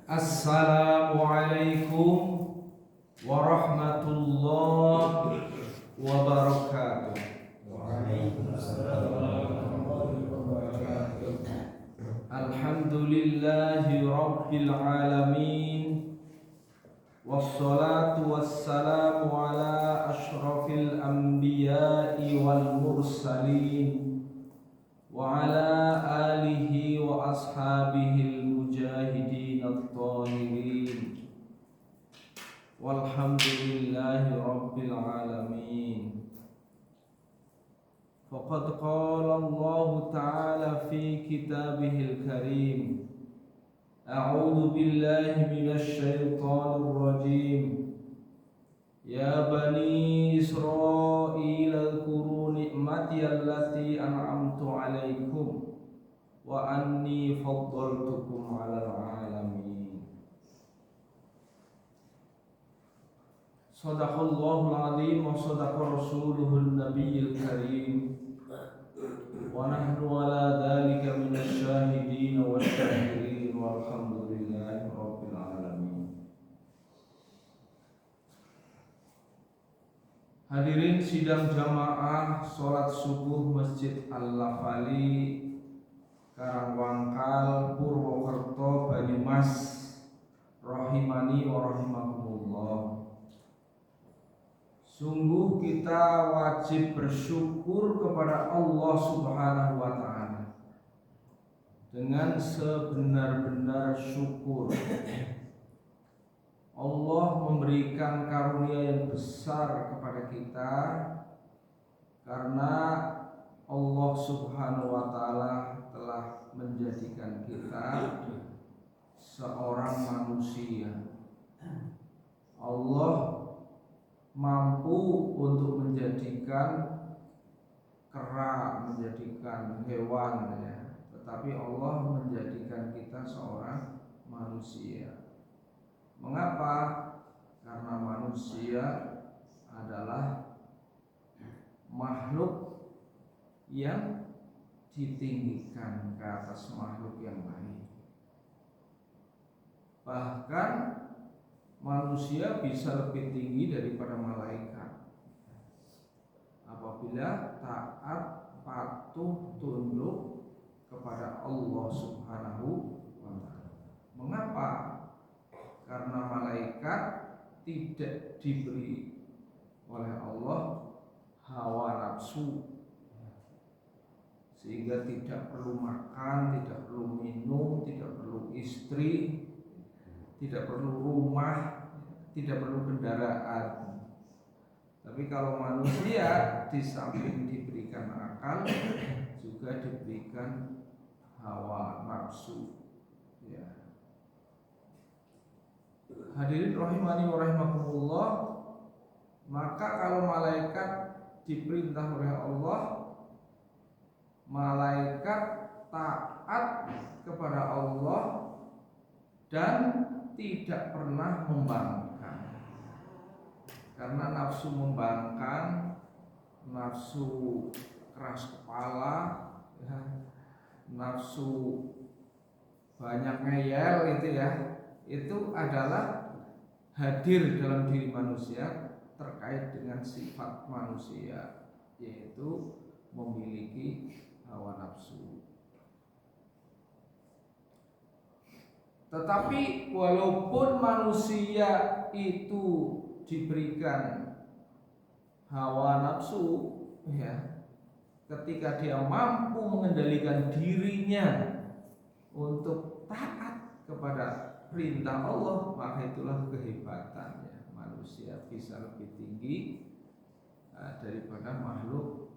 Assalamualaikum warahmatullahi wabarakatuh. Alhamdulillahi rabbil alamin. Wassalatu wassalamu ala ashrafil anbiya'i wal mursalin wa ala alihi wa ashabihi al-mujahidin at-tahirin. Walhamdulillahi rabbil alamin. Faqad qala Allah ta'ala fi kitabihil karim. A'udzu billahi minasy syaithanir rajim. Ya bani Israil اذكروا نعمتي التي أنعمت عليكم وأني فضلتكم على العالمين. Sadaqallahul azim wa sadaqa rasuluhun nabiyil karim wa nahnu ala dhalika minasy syahidin wal syakirin walhamdulillahi rabbil alamin. Hadirin sidang jamaah salat subuh Masjid Al-Lafali, Karangwangkal, Purwokerto, Banyumas, rahimani wa rahimakumullah. Sungguh kita wajib bersyukur kepada Allah Subhanahu wa ta'ala dengan sebenar-benar syukur. Allah memberikan karunia yang besar kepada kita karena Allah Subhanahu wa ta'ala telah menjadikan kita seorang manusia. Allah mampu untuk menjadikan kera, menjadikan hewan ya. Tetapi Allah menjadikan kita seorang manusia. Mengapa? Karena manusia adalah makhluk yang ditinggikan ke atas makhluk yang lain. Bahkan manusia bisa lebih tinggi daripada malaikat apabila taat, patuh, tunduk kepada Allah Subhanahu wa ta'ala. Mengapa? Karena malaikat tidak diberi oleh Allah hawa nafsu, sehingga tidak perlu makan, tidak perlu minum, tidak perlu istri, tidak perlu rumah, tidak perlu kendaraan. Tapi kalau manusia di samping diberikan akal, juga diberikan hawa nafsu ya. Hadirin rahimani wa rahimakumullah, maka kalau malaikat diperintah oleh Allah, malaikat taat kepada Allah dan tidak pernah membangkang. Karena nafsu membangkang, nafsu keras kepala ya, nafsu banyak ngeyel itu adalah hadir dalam diri manusia terkait dengan sifat manusia, yaitu memiliki hawa nafsu. Tetapi walaupun manusia itu diberikan hawa nafsu ya, ketika dia mampu mengendalikan dirinya untuk taat kepada perintah Allah, maka itulah kehebatannya. Manusia bisa lebih tinggi daripada makhluk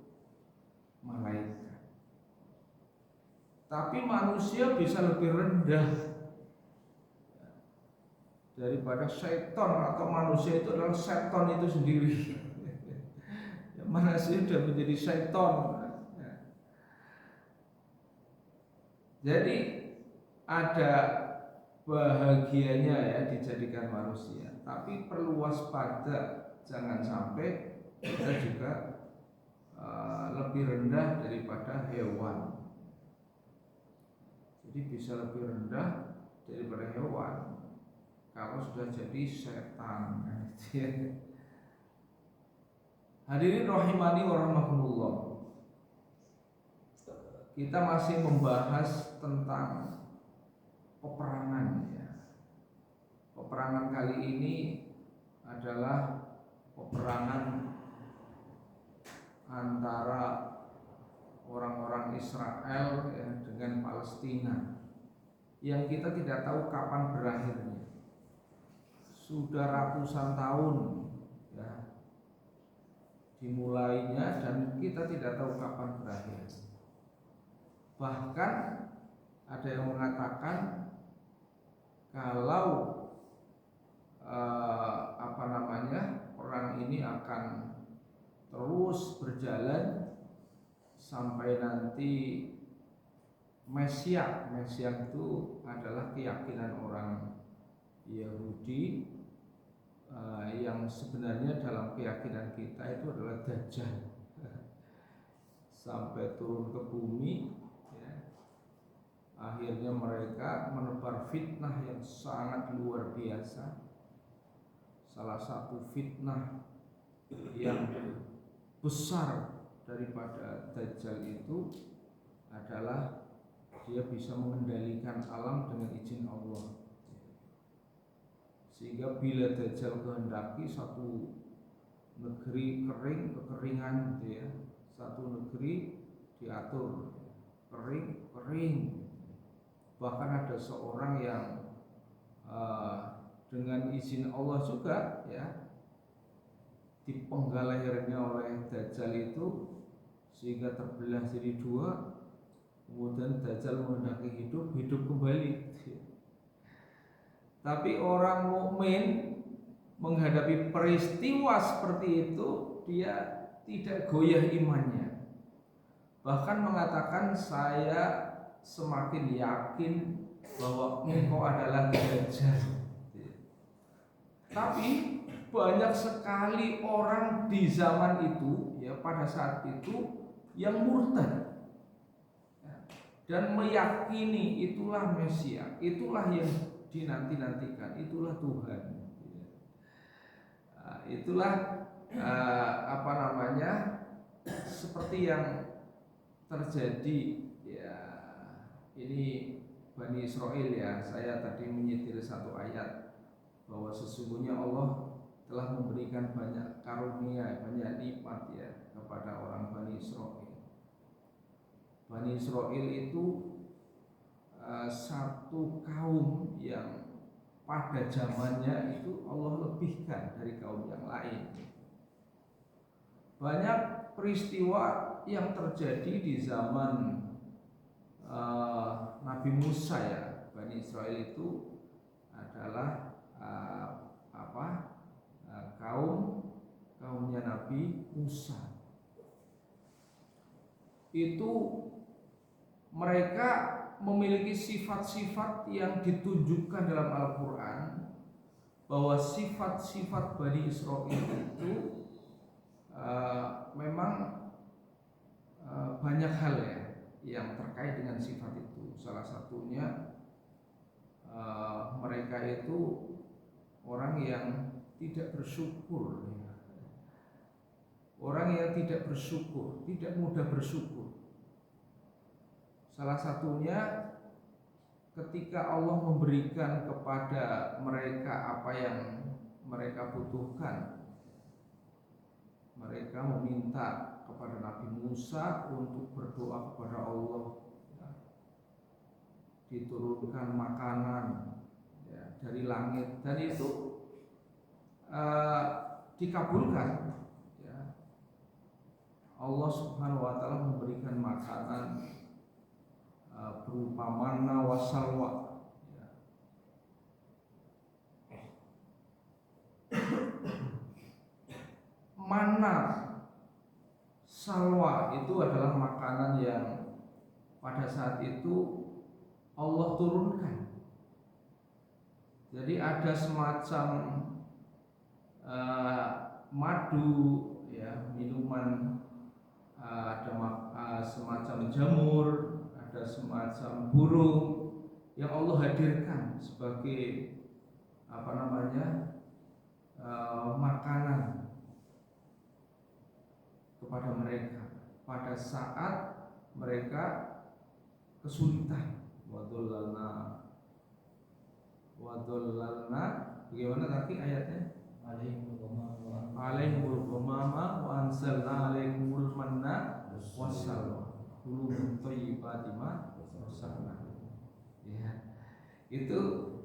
malaikat. Tapi manusia bisa lebih rendah daripada syaitan, atau manusia itu adalah syaitan itu sendiri. Manusia sudah menjadi syaitan. Jadi ada bahagianya ya dijadikan manusia, tapi perlu waspada, jangan sampai kita juga lebih rendah daripada hewan. Jadi bisa lebih rendah daripada hewan kalau sudah jadi setan. Hadirin rahimani wa rahimakumullah. Kita masih membahas tentang peperangan ya. Peperangan kali ini adalah peperangan antara orang-orang Israel ya, dengan Palestina yang kita tidak tahu kapan berakhirnya. Sudah ratusan tahun ya dimulainya dan kita tidak tahu kapan berakhir. Bahkan ada yang mengatakan kalau perang ini akan terus berjalan sampai nanti Mesias itu adalah keyakinan orang Yahudi yang sebenarnya dalam keyakinan kita itu adalah Dajjal sampai turun ke bumi ya. Akhirnya mereka menebar fitnah yang sangat luar biasa. Salah satu fitnah yang besar daripada Dajjal itu adalah dia bisa mengendalikan alam dengan izin Allah. Sehingga bila Dajjal kehendaki satu negeri kekeringan gitu ya. Satu negeri diatur kering. Bahkan ada seorang yang dengan izin Allah juga ya dipenggal lehernya oleh Dajjal itu sehingga terbelah jadi dua. Kemudian Dajjal menghendaki hidup kembali. Tapi orang mukmin menghadapi peristiwa seperti itu dia tidak goyah imannya. Bahkan mengatakan saya semakin yakin bahwa engkau adalah Dajjal. Tapi banyak sekali orang di zaman itu ya pada saat itu yang murtad dan meyakini itulah Mesias, itulah yang dinanti-nantikan, itulah Tuhan. Itulah seperti yang terjadi ya. Ini Bani Israel ya. Saya tadi menyitir satu ayat bahwa sesungguhnya Allah telah memberikan banyak karunia, banyak nikmat ya kepada orang Bani Israel. Bani Israel itu satu kaum yang pada zamannya itu Allah lebihkan dari kaum yang lain. Banyak peristiwa yang terjadi di zaman Nabi Musa ya. Bani Israel itu adalah kaumnya Nabi Musa. Itu mereka memiliki sifat-sifat yang ditunjukkan dalam Al-Quran, bahwa sifat-sifat Bani Israel itu memang banyak hal ya yang terkait dengan sifat itu. Salah satunya mereka itu orang yang tidak bersyukur ya. Orang yang tidak bersyukur, tidak mudah bersyukur. Salah satunya ketika Allah memberikan kepada mereka apa yang mereka butuhkan, mereka meminta kepada Nabi Musa untuk berdoa kepada Allah ya, diturunkan makanan ya, dari langit, dan itu dikabulkan ya. Allah Subhanahu wa taala memberikan makanan berupa manna wa salwa ya. Manna salwa itu adalah makanan yang pada saat itu Allah turunkan. Jadi ada semacam madu ya, minuman, ada semacam jamur, ada semacam burung yang Allah hadirkan sebagai makanan kepada mereka pada saat mereka kesulitan. Wadollalna bagaimana tadi ayatnya? Alaihimul ghamama wa anzalna alaihimul manna wassalwa kulu min thayyibati ma razaqnakum. Ya. Itu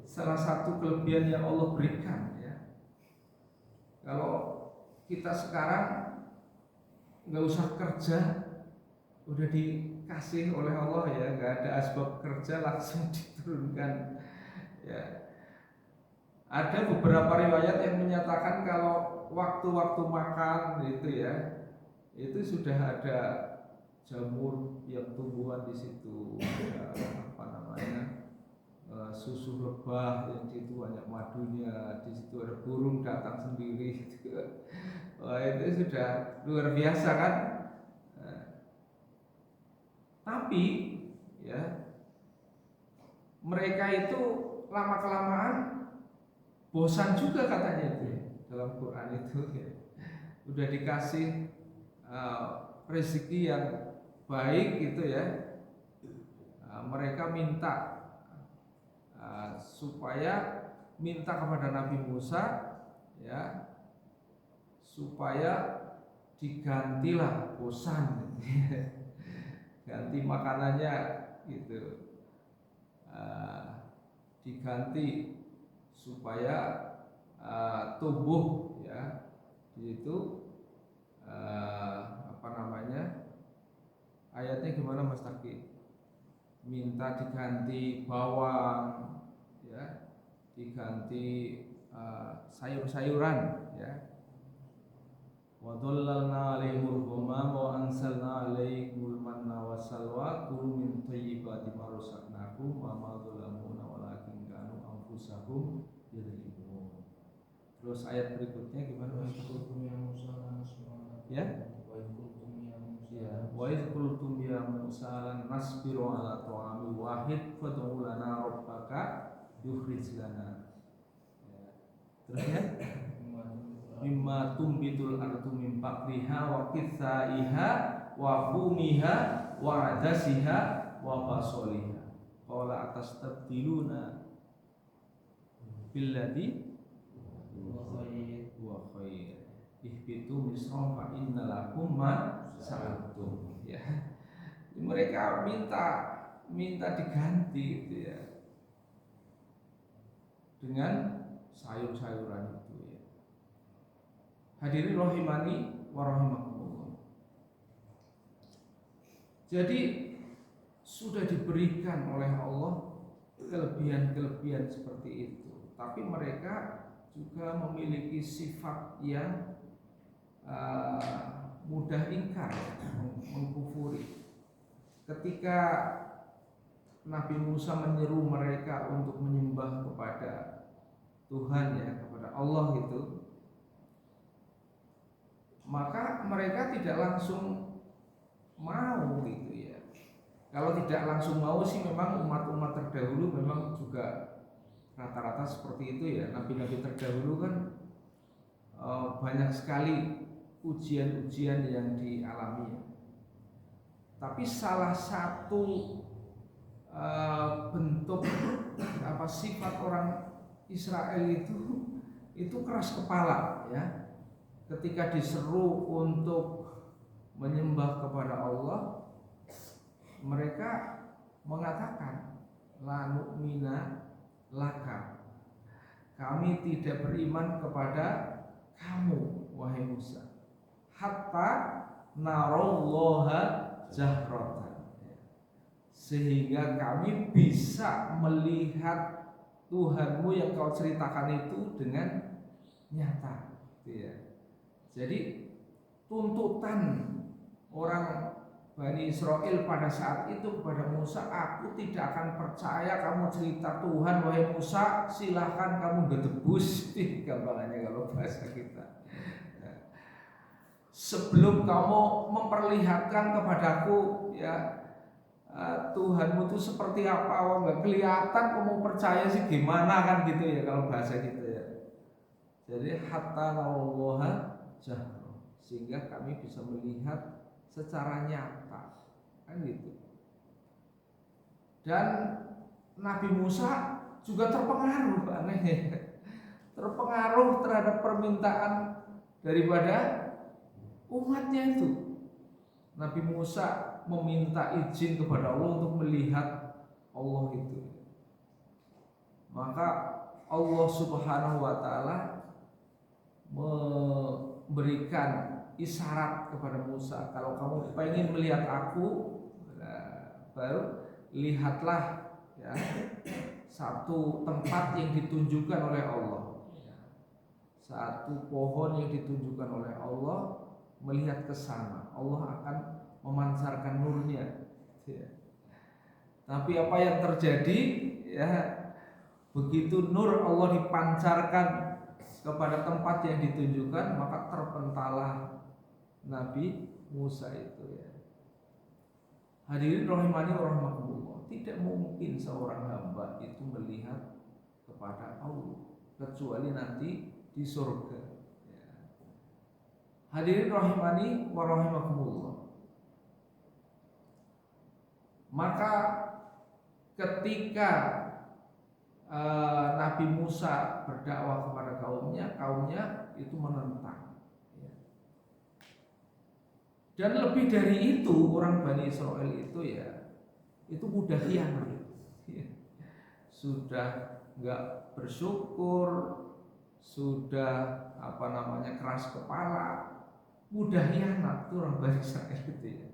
salah satu kelebihan yang Allah berikan, ya. Kalau kita sekarang nggak usah kerja, udah dikasih oleh Allah, ya, nggak ada asbab kerja langsung diturunkan, ya. Ada beberapa riwayat yang menyatakan kalau waktu-waktu makan itu, ya, itu sudah ada jamur yang tumbuhan di situ, susu lebah yang di situ banyak madunya, di situ ada burung datang sendiri, gitu. Wah, itu sudah luar biasa kan? Tapi, ya, mereka itu lama kelamaan bosan juga katanya itu, ya, dalam Quran itu, ya. Udah dikasih rezeki yang baik gitu, ya, mereka supaya minta kepada Nabi Musa, ya, supaya digantilah bosan, ganti makanannya gitu, diganti supaya tumbuh, ya, di situ ayatnya gimana Mas Taki? Minta diganti bawang, ya, diganti sayur-sayuran, ya. Wa dhallalna 'alaihimul ghamama wa anzalna 'alaihimul manna wassalwa kulu min thayyibati ma razaqnakum wa ma dzalamuna walakin kanu anfusahum yadhlimun. Terus ayat berikutnya gimana Mas? Ya? Wa idh qultum ya Musa lan nasbiru ala ta'amin wahid fad'u lana rabbaka yukhrij lana. Terus, ya? Mimma tumbitul ardu min baqliha wa qithaiha wa fumiha wa adasiha wa basoliha. Qala atastabdiluna billadhi wa khair. Ihbitu misra fa inna lakum ma sa'altum, ya. Mereka minta diganti gitu, ya, dengan sayur-sayuran itu, ya. Hadirin rahimani wa rahimakumullah. Jadi sudah diberikan oleh Allah kelebihan-kelebihan seperti itu, tapi mereka juga memiliki sifat yang mudah ingkar, mengkufuri. Ketika Nabi Musa menyeru mereka untuk menyembah kepada Tuhan, ya, kepada Allah itu, maka mereka tidak langsung mau gitu, ya. Kalau tidak langsung mau sih memang umat-umat terdahulu memang juga rata-rata seperti itu, ya. Nabi-nabi terdahulu kan banyak sekali ujian-ujian yang dialami. Tapi salah satu bentuk sifat orang Israel itu keras kepala, ya. Ketika diseru untuk menyembah kepada Allah, mereka mengatakan la nu'mina laka, kami tidak beriman kepada kamu wahai Musa, hatta narallaha jahratan, sehingga kami bisa melihat Tuhanmu yang kau ceritakan itu dengan nyata, gitu, ya. Jadi tuntutan orang Bani Israel pada saat itu kepada Musa, aku tidak akan percaya kamu cerita Tuhan wahai Musa, silahkan kamu gedebus, gampangannya kalau bahasa kita. Sebelum kamu memperlihatkan kepadaku, ya, Tuhanmu itu seperti apa? Wah, nggak kelihatan, kok mau percaya sih gimana kan gitu ya kalau bahasa gitu ya. Jadi hatta nawallaha jahra, sehingga kami bisa melihat secara nyata kan gitu. Dan Nabi Musa juga terpengaruh, aneh, terpengaruh terhadap permintaan daripada umatnya itu. Nabi Musa meminta izin kepada Allah untuk melihat Allah itu. Maka Allah Subhanahu wa taala memberikan isyarat kepada Musa, kalau kamu pengen melihat aku, baru lihatlah ya, satu tempat yang ditunjukkan oleh Allah, satu pohon yang ditunjukkan oleh Allah, melihat ke sana Allah akan memancarkan nurnya ya. Tapi apa yang terjadi ya, begitu nur Allah dipancarkan kepada tempat yang ditunjukkan, maka terpentalah Nabi Musa itu ya. Hadirin rahimani wa rahimakumullah, tidak mungkin seorang hamba itu melihat kepada Allah kecuali nanti di surga ya. Hadirin rahimani wa rahimakumullah, maka ketika Nabi Musa berdakwah kepada kaumnya itu menentang ya. Dan lebih dari itu, orang Bani Israel itu ya, itu mudah khianat ya. Sudah nggak bersyukur, sudah keras kepala, mudah khianat itu orang Bani Israel itu ya.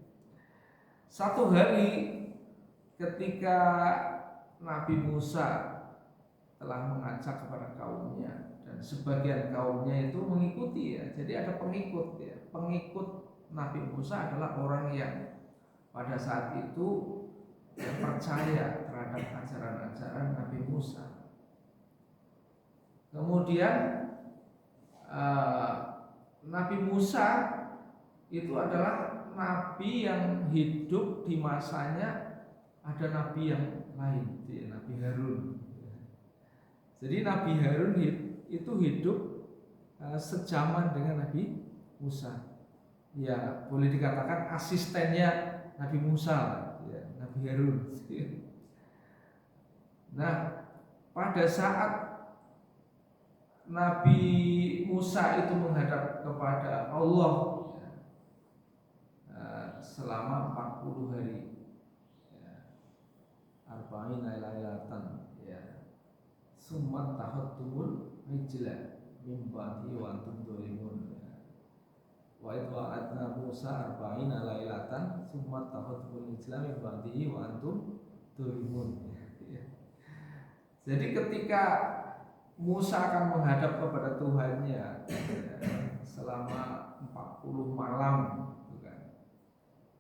Satu hari ketika Nabi Musa telah mengajak kepada kaumnya dan sebagian kaumnya itu mengikuti ya. Jadi ada pengikut ya. Pengikut Nabi Musa adalah orang yang pada saat itu percaya terhadap ajaran-ajaran Nabi Musa. Kemudian Nabi Musa itu adalah nabi yang hidup di masanya ada nabi yang lain, Nabi Harun. Jadi Nabi Harun itu hidup sejaman dengan Nabi Musa. Ya, boleh dikatakan asistennya Nabi Musa, ya, Nabi Harun. Nah, pada saat Nabi Musa itu menghadap kepada Allah selama 40 hari, arba'in lailatan ya. Summa tahattumul ijla min ba'di wa antum dzalimun. Wa idh wa'adna Musa arba'ina lailatan summa tahattumul ijla min ba'di wa antum dzalimun. Jadi ketika Musa akan menghadap kepada Tuhannya selama 40 malam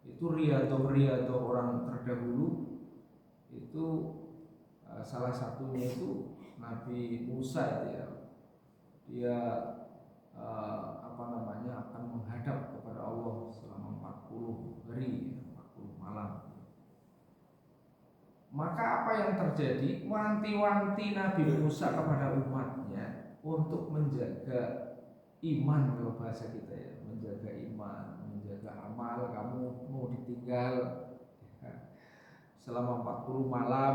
itu riado orang terdahulu itu salah satunya itu Nabi Musa itu ya. Dia akan menghadap kepada Allah selama 40 hari, 40 malam. Maka apa yang terjadi? Wanti-wanti Nabi Musa kepada umatnya untuk menjaga iman, kalau bahasa kita ya, menjaga iman, menjaga amal. Kamu mau ditinggal selama 40 malam,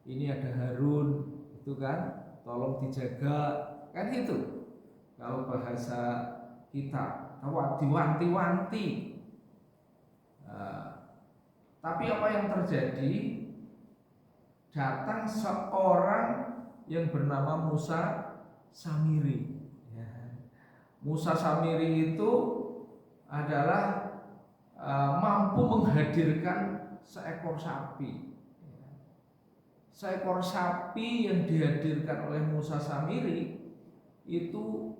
ini ada Harun itu kan, tolong dijaga kan itu. Kalau bahasa kita, diwanti-wanti. Tapi apa yang terjadi? Datang seorang yang bernama Musa Samiri. Musa Samiri itu adalah mampu menghadirkan seekor sapi. Seekor sapi yang dihadirkan oleh Musa Samiri itu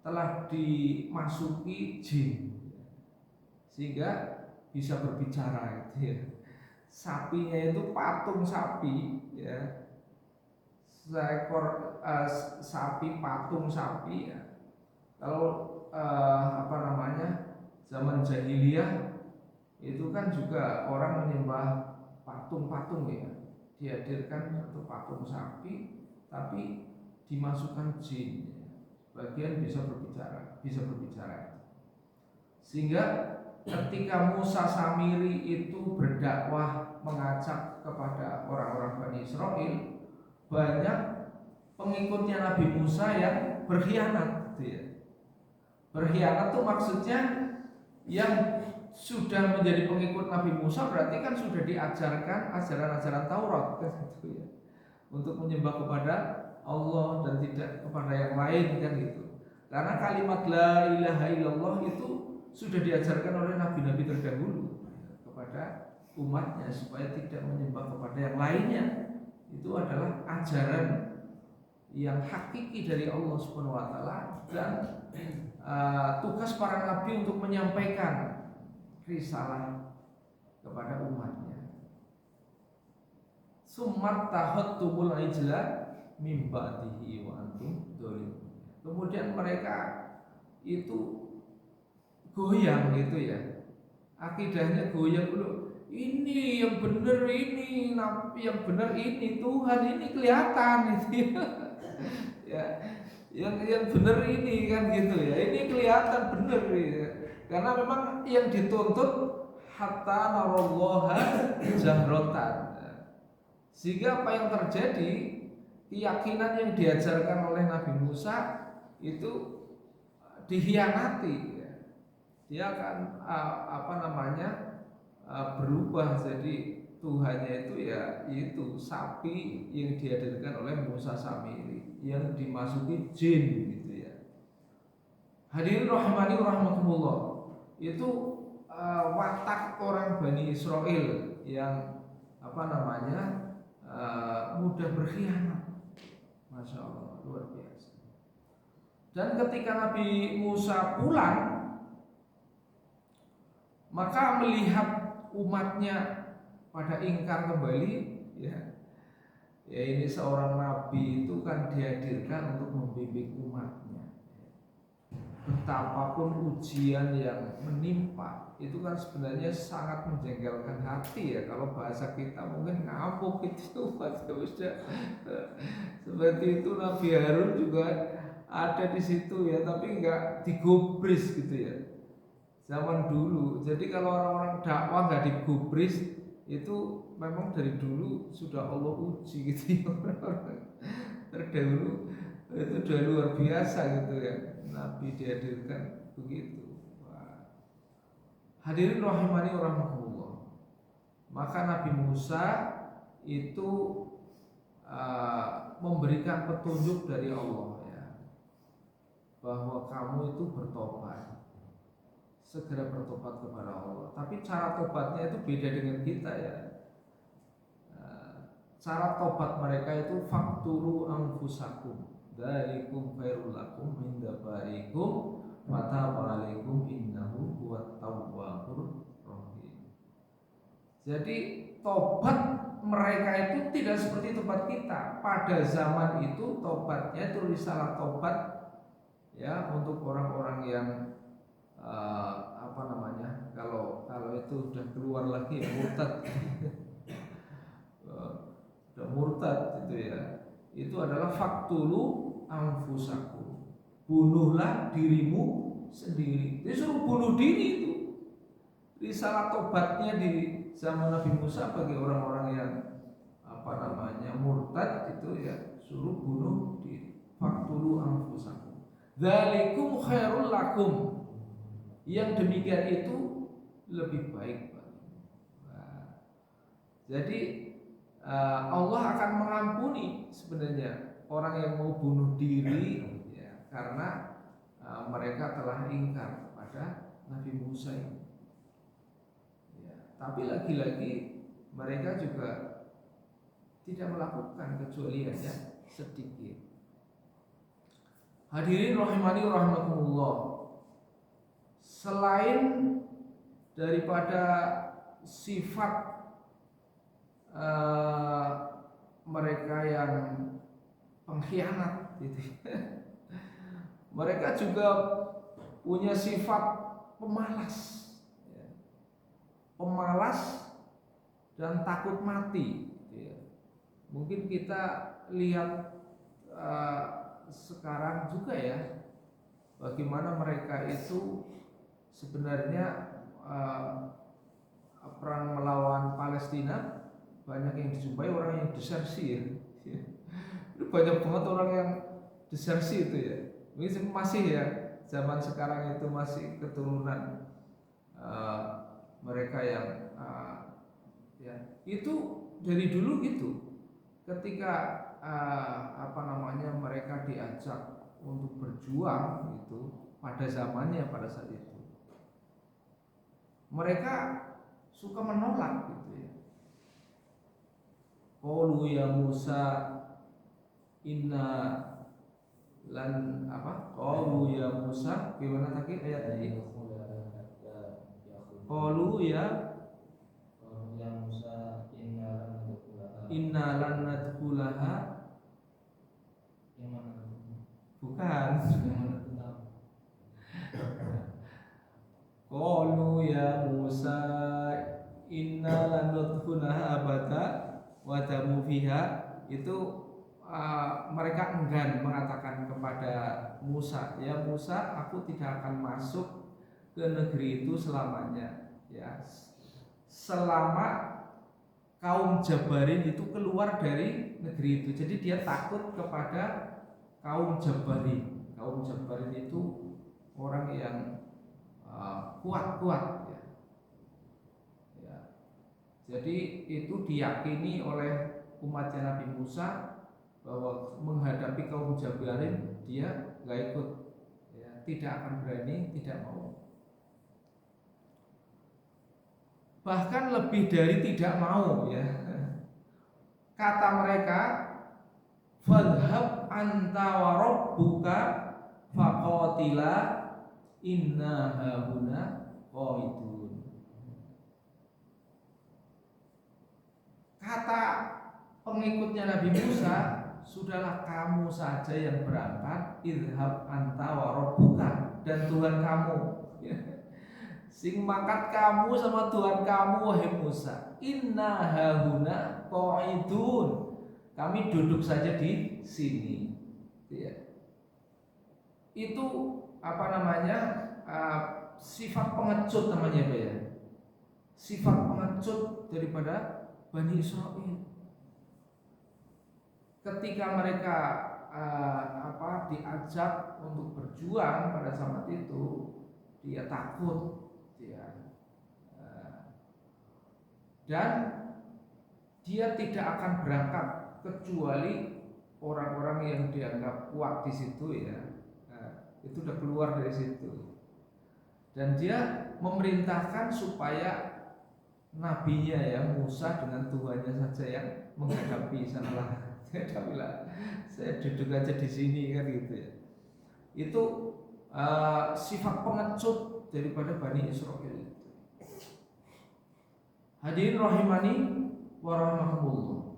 telah dimasuki jin, sehingga bisa berbicara gitu ya. Sapinya itu patung sapi ya, seekor sapi, patung sapi ya. Kalau zaman jahiliyah itu kan juga orang menyembah patung-patung ya. Dihadirkan satu patung sapi, tapi dimasukkan jin. Bagian bisa berbicara. Sehingga ketika Musa Samiri itu berdakwah mengajak kepada orang-orang Bani Israel, banyak pengikutnya Nabi Musa yang berkhianat gitu ya. Berkhianat itu maksudnya yang sudah menjadi pengikut Nabi Musa berarti kan sudah diajarkan ajaran-ajaran Taurat kan gitu ya. Untuk menyembah kepada Allah dan tidak kepada yang lain kan gitu. Karena kalimat la ilaha illallah itu sudah diajarkan oleh nabi-nabi terdahulu kepada umatnya supaya tidak menyembah kepada yang lainnya. Itu adalah ajaran yang hakiki dari Allah Subhanahu wa taala dan tugas para nabi untuk menyampaikan risalah kepada umatnya. Summat tahattumul ijla mim ba'dihi wa antum dzalimun. Kemudian mereka itu goyang gitu ya. Akidahnya goyang dulu. Ini yang benar ini, yang benar ini, Tuhan ini kelihatan itu ya. Yang benar ini kan gitu ya. Ini kelihatan benar ya. Karena memang yang dituntut hatta narallaha jahratan. Sehingga apa yang terjadi, keyakinan yang diajarkan oleh Nabi Musa itu dikhianati. Dia akan berubah jadi Tuhannya itu ya itu sapi yang dihadirkan oleh Musa Samiri yang dimasuki jin gitu ya. Hadirin rahimani rahimakumullah. Itu watak orang Bani Israel yang mudah berkhianat. Masya Allah, luar biasa. Dan ketika Nabi Musa pulang, maka melihat umatnya pada ingkar kembali, ya ini seorang nabi itu kan dihadirkan untuk membimbing umatnya. Betapapun ujian yang menimpa itu kan sebenarnya sangat menjengkelkan hati ya. Kalau bahasa kita mungkin ngamuk itu seperti itu. Nabi Harun juga ada di situ ya, tapi nggak digubris gitu ya. Zaman dulu, jadi kalau orang-orang dakwah nggak digubris itu memang dari dulu sudah Allah uji gitu ya. Terdahulu itu sudah luar biasa gitu ya. Nabi dihadirkan begitu. Hadirin rahimani rahimakumullah. Maka Nabi Musa itu memberikan petunjuk dari Allah ya, bahwa kamu itu bertobat, segera bertobat kepada Allah. Tapi cara tobatnya itu beda dengan kita ya. Cara tobat mereka itu fakturu anfusakum dzalikum khairul lakum inda barikum wa ta'alaikum innahu huwat tawwabur rahim. Jadi tobat mereka itu tidak seperti tobat kita. Pada zaman itu tobatnya itu risalah tobat ya untuk orang-orang yang kalau itu sudah keluar lagi ya murtad. Sudah murtad itu ya. Itu adalah faktulu anfusakum. Bunuhlah dirimu sendiri. Disuruh bunuh diri itu. Risalah tobatnya di zaman Nabi Musa bagi orang-orang yang murtad itu ya, suruh bunuh diri. Faktulu anfusakum. Dzalikum khairul lakum. Yang demikian itu lebih baik. Nah, jadi Allah akan mengampuni sebenarnya orang yang mau bunuh diri ya, karena mereka telah ingkar kepada Nabi Musa ini. Ya, tapi lagi-lagi mereka juga tidak melakukan kecuali hanya sedikit. Hadirin rahimani rahimakumullah. Selain daripada sifat mereka yang pengkhianat gitu. Mereka juga punya sifat pemalas ya. pemalas dan takut mati. Mungkin kita lihat sekarang juga ya, bagaimana mereka itu sebenarnya perang melawan Palestina, banyak yang dijumpai orang yang desersi ya. Banyak banget orang yang desersi itu ya. Mungkin masih ya, zaman sekarang itu masih keturunan mereka yang ya itu dari dulu gitu. Ketika mereka diajak untuk berjuang itu pada zamannya, pada saat itu mereka suka menolak gitu ya. Qalu ya Musa inna lan qalu ya Musa, gimana tadi ayat ini? Qalu ya Musa inna lan nadkhulaha, bukan. Qalu ya Musa inna lan nadkhulaha abada wa tamu fiha, itu mereka enggan mengatakan kepada Musa, ya Musa, aku tidak akan masuk ke negeri itu selamanya, ya, selama kaum Jabarin itu keluar dari negeri itu. Jadi dia takut kepada kaum Jabarin. Kaum Jabarin itu orang yang kuat-kuat ya. Ya. Jadi itu diyakini oleh umatnya Nabi Musa bahwa menghadapi kaum Jabarin dia nggak ikut, ya, tidak akan berani, tidak mau. Bahkan lebih dari tidak mau ya. Kata mereka, fadhhab anta wa rabbuka faqatila inna hahuna qaidun. Kata pengikutnya Nabi Musa, sudahlah kamu saja yang berangkat, idhab anta wa rabbuka, dan Tuhan kamu. Sing mangkat kamu sama Tuhan kamu, wahai Musa. Inna hahuna qaidun. Kami duduk saja di sini. Ya. Itu sifat pengecut namanya apa ya? Sifat pengecut daripada Bani Israel. Ketika mereka diajak untuk berjuang pada saat itu, dia takut. Dan dia tidak akan berangkat kecuali orang-orang yang dianggap kuat di situ ya. Itu udah keluar dari situ. Dan dia memerintahkan supaya nabinya ya Musa dengan Tuhannya saja yang menghadapi sana. Dia bilang, saya duduk aja di sini kan gitu ya. Itu sifat pengecut daripada Bani Israel. Hadirin rahimani wa rahimakumullah.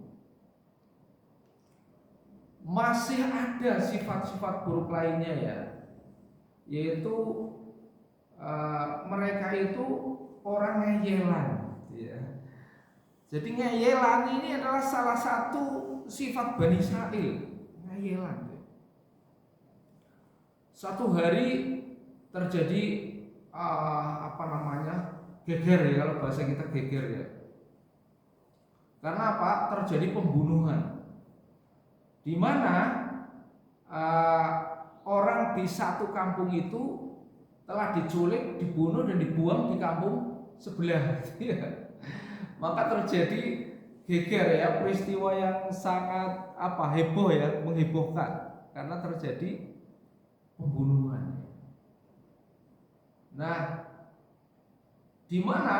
Masih ada sifat-sifat buruk lainnya ya, yaitu mereka itu orang ngeyelan ya. Jadi ngeyelan ini adalah salah satu sifat Bani Israel, ngeyelan. Suatu hari terjadi geger ya, kalau bahasa kita geger ya. Karena apa? Terjadi pembunuhan, di mana orang di satu kampung itu telah diculik, dibunuh dan dibuang di kampung sebelah. Maka terjadi geger ya, peristiwa yang sangat heboh ya, menghebohkan karena terjadi pembunuhan. Nah, di mana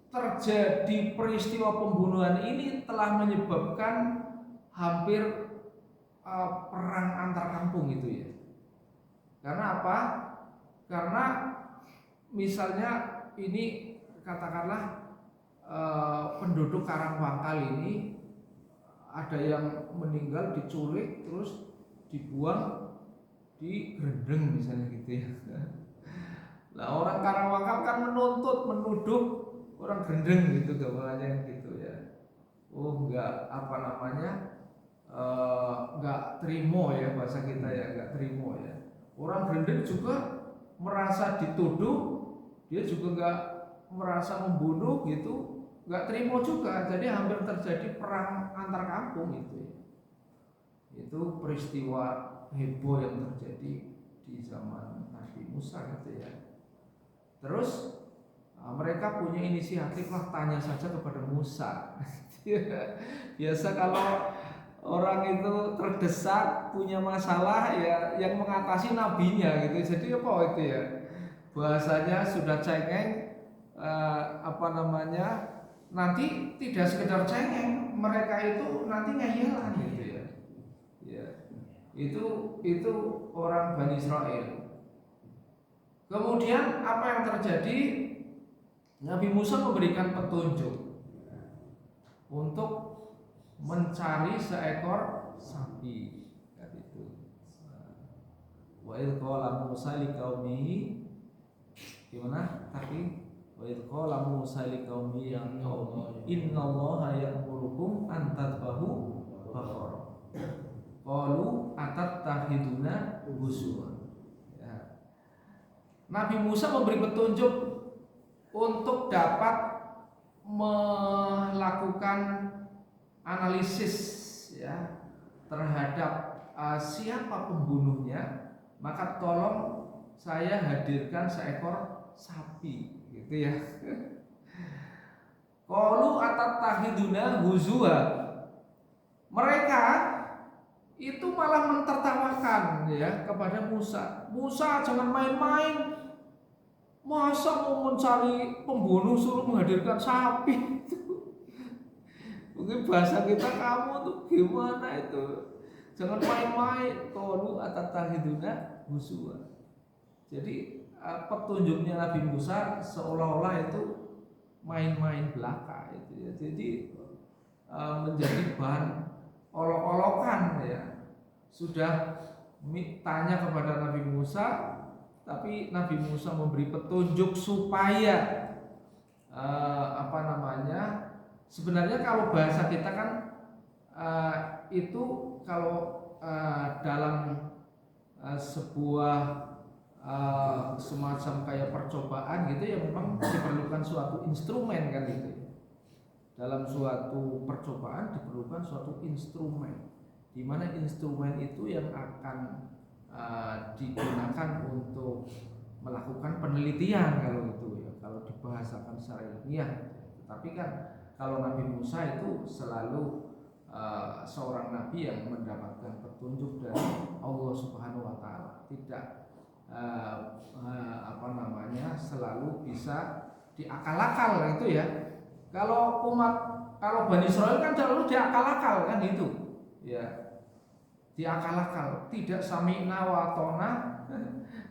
terjadi peristiwa pembunuhan ini telah menyebabkan hampir perang antar kampung itu ya. Karena apa? Karena misalnya ini katakanlah penduduk Karangwangkal ini ada yang meninggal, diculik, terus dibuang di Grendeng misalnya gitu ya. Nah, orang Karangwangkal kan menuduh orang gendeng gitu gambarannya gitu ya. Oh enggak apa namanya, enggak terima ya bahasa kita ya, enggak terima ya. Orang gendeng juga merasa dituduh, dia juga enggak merasa membunuh gitu, enggak terima juga. Jadi hampir terjadi perang antar kampung itu ya. Itu peristiwa heboh yang terjadi di zaman Nabi Musa gitu ya. Terus mereka punya inisiatif lah, tanya saja kepada Musa. Biasa kalau orang itu terdesak punya masalah ya yang mengatasi nabinya gitu. Jadi apa itu ya? Bahasanya sudah cengeng, apa namanya? Nanti tidak sekedar cengeng, mereka itu nanti ngeyelan gitu ya. Ya. Itu orang Bani Israel. Kemudian apa yang terjadi? Nabi Musa memberikan petunjuk untuk mencari seekor sapi kan itu. Wa idh qala Musa liqaumihi, gimana tadi? Wa idh qala Musa liqaumihi ya qaumi innallaha ya'murukum an tadhbahu baqarah. Qalu atattakhiduna huzwa. Ya. Nabi Musa memberi petunjuk untuk dapat melakukan analisis ya terhadap siapa pembunuhnya, maka tolong saya hadirkan seekor sapi gitu ya. Qalu atattakhiduna huzwa. Mereka itu malah mentertawakan ya kepada Musa. Musa jangan main-main. Masa mau mencari pembunuh suruh menghadirkan sapi? Mungkin bahasa kita kamu tuh gimana itu? Jangan main-main. Qalu atattakhiduna huzwa. Jadi petunjuknya Nabi Musa seolah-olah itu main-main belaka itu ya. Jadi menjadi bahan olok-olokan ya. Sudah tanya kepada Nabi Musa, tapi Nabi Musa memberi petunjuk supaya apa namanya? Sebenarnya kalau bahasa kita kan itu kalau dalam sebuah semacam kayak percobaan gitu ya memang diperlukan suatu instrumen kan gitu. Dalam suatu percobaan diperlukan suatu instrumen, di mana instrumen itu yang akan digunakan untuk melakukan penelitian kalau itu ya, kalau dibahasakan secara ilmiah. Tapi kan kalau Nabi Musa itu selalu seorang nabi yang mendapatkan petunjuk dari Allah Subhanahu wa taala, tidak apa namanya selalu bisa diakal-akal itu ya. Kalau Bani Israil kan selalu diakal-akal kan itu ya, diakal-akal, tidak sami'na wa atona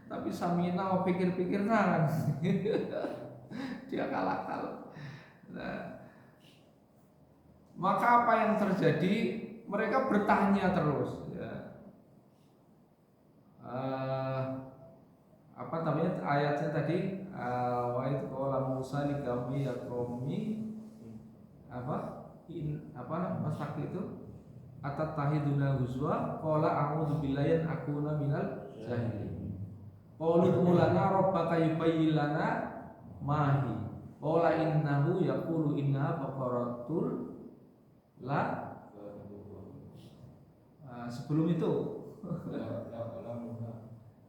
tapi sami'na wa pikir-pikirna kan. Diakal-akal. Nah, maka apa yang terjadi? Mereka bertanya terus ya. Apa namanya ayatnya tadi? Wa idh qala Musa liqaumi ya qaumi apa Mas Fakri itu atattahiduna huzwa qala a'udzu billahi an akuna minal jahilin. Qalu lana rabbaka yubayyin lana mahi. Qala innahu yaqulu innaha baqaratul la sebelum itu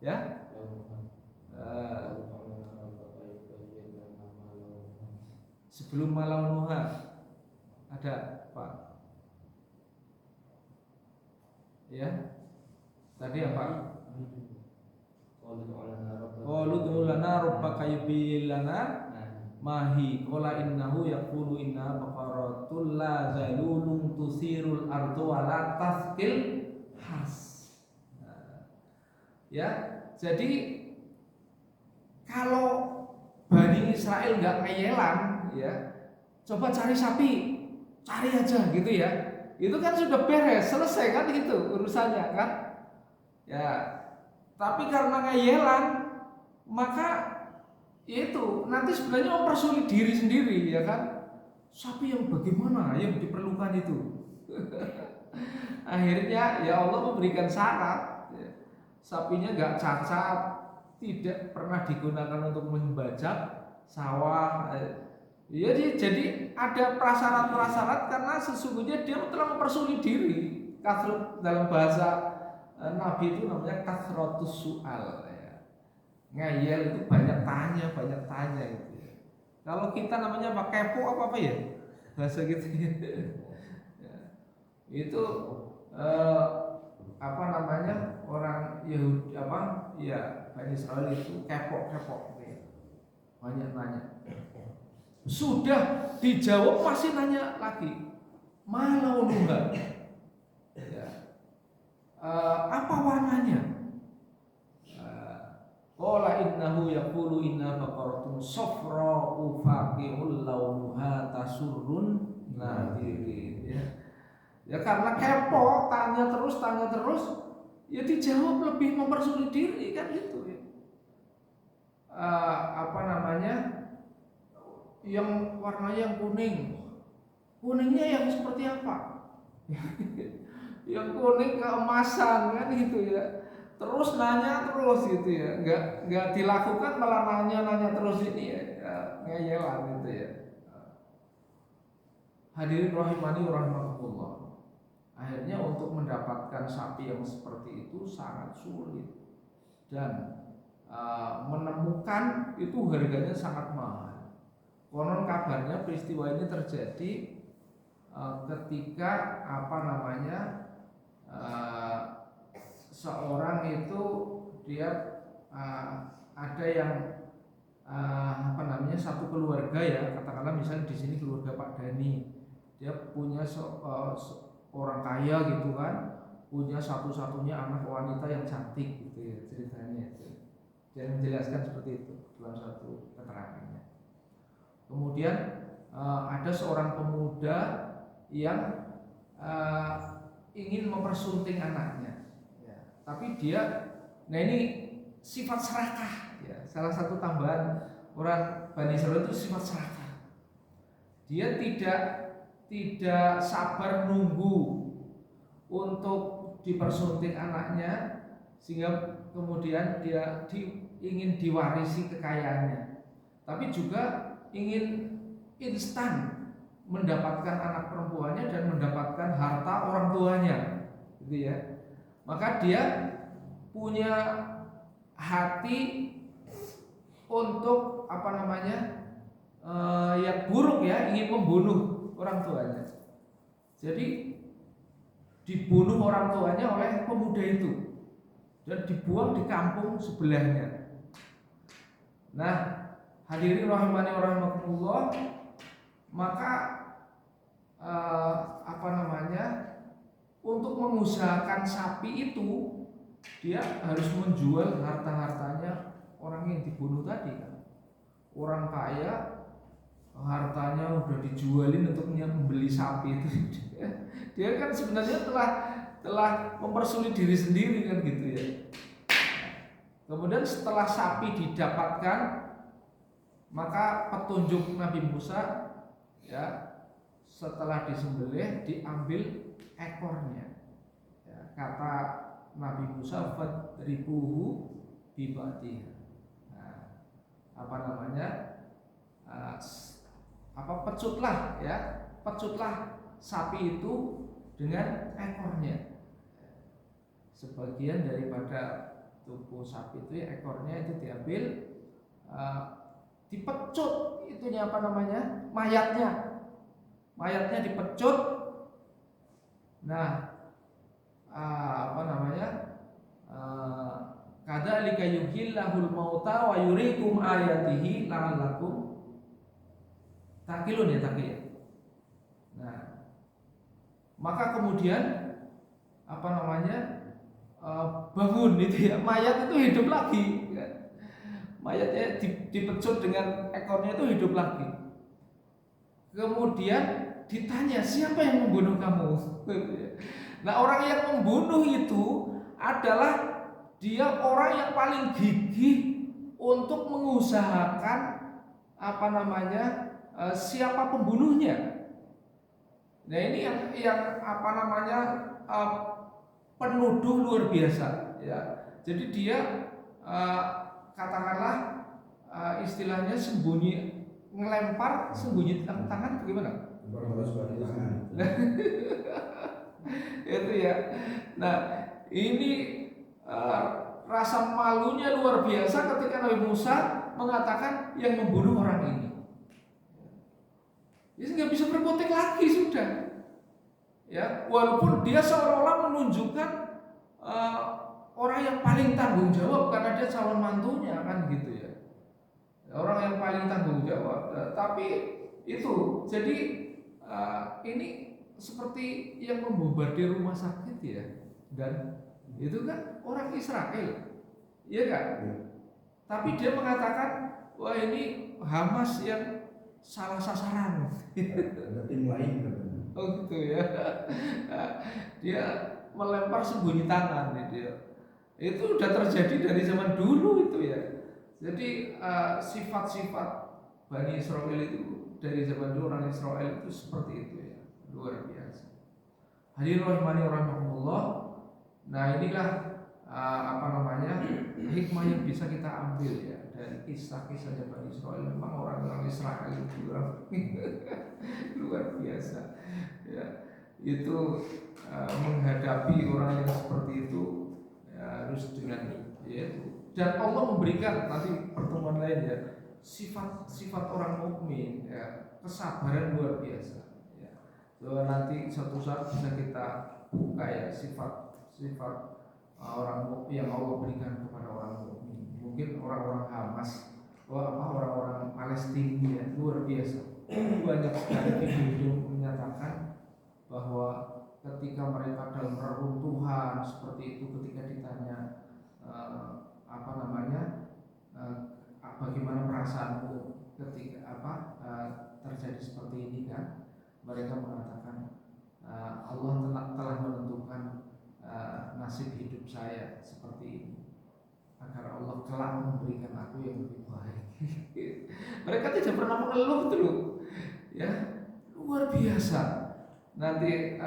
ya sebelum malaunuha ada Pak ya tadi apa? Qalu lana rabbaka yubayyin lana mahi qala innahu yaqulu inna baqaratul la zalulun tusirul ardu wa la tasqil has. Ya, jadi kalau Bani Israel nggak ngeyelan ya, coba cari sapi, cari aja gitu ya. Itu kan sudah beres, selesai kan gitu urusannya kan. Ya, tapi karena ngeyelan maka itu nanti sebenarnya mempersulit diri sendiri, ya kan? Sapi yang bagaimana yang diperlukan itu? Akhirnya ya Allah memberikan syarat, ya. Sapinya nggak cacat, tidak pernah digunakan untuk membajak sawah. Ya, jadi ada prasyarat-prasyarat karena sesungguhnya dia telah mempersulit diri. Kasrut dalam bahasa Nabi itu namanya kasrotus su'al, ya. Ngeyel itu banyak tanya gitu ya. Kalau kita namanya apa, kepo apa ya bahasa gitu ya. Itu apa namanya, orang Yahudi apa ya, Bani Israel itu kepo gitu ya. Banyak nanya. Sudah dijawab masih nanya lagi. Malau enggak? Ya. Apa warnanya? Qala innahu yaqulu inna baqaratun safra'u faqi'ul launuha tasurrun nadirin, ya. Ya karena kepo, tanya terus, ya dijawab lebih mempersulit diri kan gitu ya. Apa namanya? Yang warnanya yang kuning. Kuningnya yang seperti apa? Yang kuning keemasan kan gitu ya. Terus nanya terus gitu ya, nggak dilakukan malah nanya terus, ini ya, ngeyelan gitu ya. Hadirin rahimani rahimakumullah. Akhirnya untuk mendapatkan sapi yang seperti itu sangat sulit dan menemukan itu harganya sangat mahal. Konon kabarnya peristiwa ini terjadi ketika apa namanya, seorang itu dia ada yang apa namanya, satu keluarga ya, katakanlah misalnya di sini keluarga Pak Dani, dia punya orang kaya gitu kan, punya satu-satunya anak wanita yang cantik gitu ya ceritanya itu. Dia menjelaskan seperti itu dalam satu keterangannya. Kemudian ada seorang pemuda yang ingin mempersunting anaknya. Tapi dia, nah ini sifat serakah ya. Salah satu tambahan orang Bani Israil itu sifat serakah. Dia tidak sabar nunggu untuk dipersunting anaknya sehingga kemudian dia ingin diwarisi kekayaannya, tapi juga ingin instan mendapatkan anak perempuannya dan mendapatkan harta orang tuanya, gitu ya. Maka dia punya hati untuk apa namanya, yang buruk ya, ingin membunuh orang tuanya. Jadi dibunuh orang tuanya oleh pemuda itu dan dibuang di kampung sebelahnya. Nah, hadirin rahimani rahimakumullah, maka apa namanya, untuk mengusahakan sapi itu dia harus menjual harta-hartanya orang yang dibunuh tadi kan. Orang kaya hartanya udah dijualin untuk membeli sapi itu. Dia kan sebenarnya telah mempersulit diri sendiri kan gitu ya. Kemudian setelah sapi didapatkan, maka petunjuk Nabi Musa ya, setelah disembelih diambil ekornya ya, kata Nabi Musa fadribuhu bibatiha. Nah, apa namanya, pecutlah ya, pecutlah sapi itu dengan ekornya. Sebagian daripada tubuh sapi itu ya, ekornya itu diambil, dipecut itunya apa namanya, mayatnya dipecut. Nah, apa namanya, kadzalika yuhillahul mauta wa yuriikum ayatihi la'allakum taqilun ya taqiyah. Nah, maka kemudian apa namanya, bangun itu ya, mayat itu hidup lagi ya. Mayatnya dipecut dengan ekornya itu hidup lagi. Kemudian ditanya, siapa yang membunuh kamu? Nah, orang yang membunuh itu adalah dia orang yang paling gigih untuk mengusahakan siapa pembunuhnya. Nah ini yang penuduh luar biasa ya. Jadi dia katakanlah istilahnya ngelempar sembunyi tangan bagaimana? Itu ya. Nah ini rasa malunya luar biasa ketika Nabi Musa mengatakan yang membunuh orang ini. Dia nggak bisa berkutik lagi sudah. Ya, walaupun dia seolah-olah menunjukkan orang yang paling tanggung jawab karena dia calon mantunya kan gitu ya. Orang yang paling tanggung jawab. Tapi itu jadi ini seperti yang membombardir rumah sakit ya. Dan itu kan orang Israel, iya kan? Tapi dia mengatakan, wah ini Hamas yang salah sasaran. Ada tim lain kan? Oh gitu ya. Dia melempar sembunyi tangan dia. Itu udah terjadi dari zaman dulu itu ya. Jadi sifat-sifat Bani Israel itu dari zaman dulu, orang Israel itu seperti itu ya, luar biasa. Hadirin rahimani rahimakumullah. Nah inilah hikmah yang bisa kita ambil ya dari kisah-kisahnya Bani Israel. Memang orang-orang Israel itu luar biasa ya. Itu menghadapi orang yang seperti itu ya, harus dengan ya. Dan Allah memberikan nanti pertemuan lain ya sifat-sifat orang mukmin ya, kesabaran luar biasa ya. So, nanti suatu saat bisa kita buka ya sifat orang mukmin yang Allah berikan kepada orang mukmin. Mungkin orang-orang Hamas, orang-orang Palestina ya, luar biasa. Banyak sekali video menyatakan bahwa ketika mereka dalam reruntuhan seperti itu, ketika ditanya bagaimana perasaanmu ketika terjadi seperti ini kan, mereka mengatakan Allah telah menentukan nasib hidup saya seperti ini agar Allah kelak memberikan aku yang lebih baik. Mereka tidak pernah mengeluh dulu ya, luar biasa. Nanti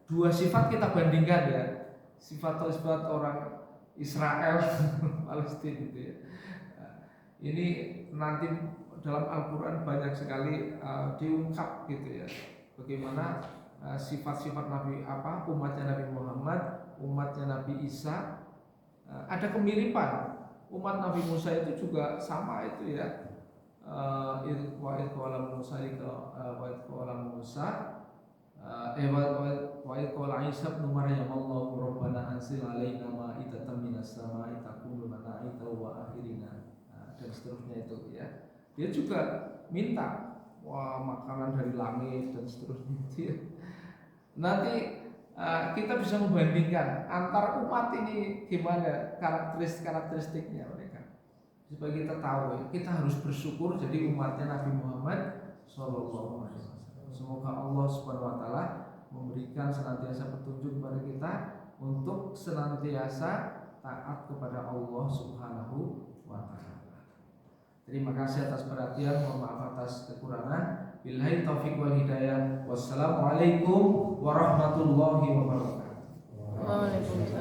dua sifat kita bandingkan ya, sifat orang Israel Palestina itu ya. Ini nanti dalam Al-Quran banyak sekali diungkap gitu ya, bagaimana sifat-sifat umatnya Nabi Muhammad, umatnya Nabi Isa, ada kemiripan. Umat Nabi Musa itu juga sama itu ya. Wa idh qala Musa wa idh qala Isa ibn Maryam Allahu rabbana anzil alaina ma'idatan minas sama'i takunu lana aidan wa akhirina, dan seterusnya itu ya. Dia juga minta makanan dari langit dan seterusnya itu ya. Nanti kita bisa membandingkan antar umat ini gimana karakteristiknya mereka, supaya kita tahu ya, kita harus bersyukur jadi umatnya Nabi Muhammad Sallallahu Alaihi Wasallam. Semoga Allah Subhanahu Wa Taala memberikan senantiasa petunjuk kepada kita untuk senantiasa taat kepada Allah Subhanahu Wa Taala. Terima kasih atas perhatian, mohon maaf atas kekurangan. Billahi taufiq wal hidayah. Wassalamualaikum warahmatullahi wabarakatuh. Waalaikumsalam.